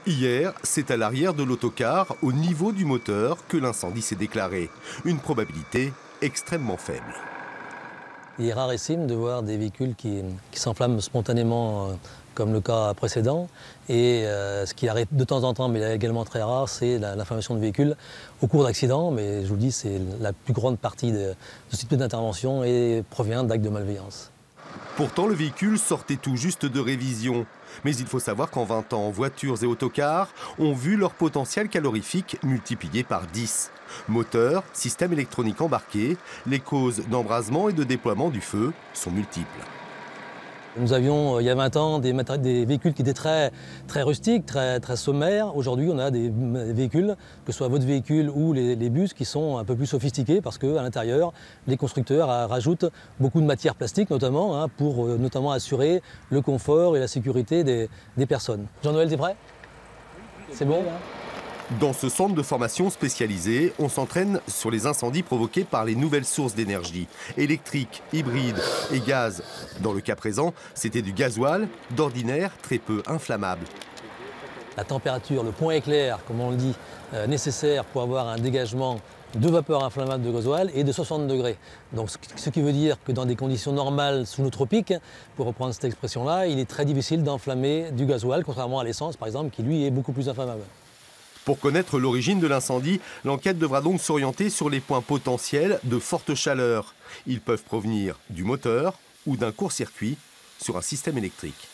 Hier, c'est à l'arrière de l'autocar, au niveau du moteur, que l'incendie s'est déclaré. Une probabilité extrêmement faible. Il est rarissime de voir des véhicules qui s'enflamment spontanément, comme le cas précédent. Et ce qui arrive de temps en temps, mais également très rare, c'est l'inflammation de véhicules au cours d'accidents. Mais je vous le dis, c'est la plus grande partie de ce type d'intervention et provient d'actes de malveillance. Pourtant, le véhicule sortait tout juste de révision. Mais il faut savoir qu'en 20 ans, voitures et autocars ont vu leur potentiel calorifique multiplié par 10. Moteur, système électronique embarqué, les causes d'embrasement et de déploiement du feu sont multiples. Nous avions, il y a 20 ans, des véhicules qui étaient très rustiques, très sommaires. Aujourd'hui, on a des véhicules, que ce soit votre véhicule ou les bus, qui sont un peu plus sophistiqués parce qu'à l'intérieur, les constructeurs rajoutent beaucoup de matières plastiques, notamment, pour notamment assurer le confort et la sécurité des personnes. Jean-Noël, t'es prêt? C'est bon? Dans ce centre de formation spécialisé, on s'entraîne sur les incendies provoqués par les nouvelles sources d'énergie, électrique, hybride et gaz. Dans le cas présent, c'était du gasoil, d'ordinaire très peu inflammable. La température, le point éclair, comme on le dit, nécessaire pour avoir un dégagement de vapeur inflammable de gasoil est de 60 degrés. Donc, ce qui veut dire que dans des conditions normales sous nos tropiques, pour reprendre cette expression-là, il est très difficile d'enflammer du gasoil, contrairement à l'essence, par exemple, qui lui est beaucoup plus inflammable. Pour connaître l'origine de l'incendie, l'enquête devra donc s'orienter sur les points potentiels de forte chaleur. Ils peuvent provenir du moteur ou d'un court-circuit sur un système électrique.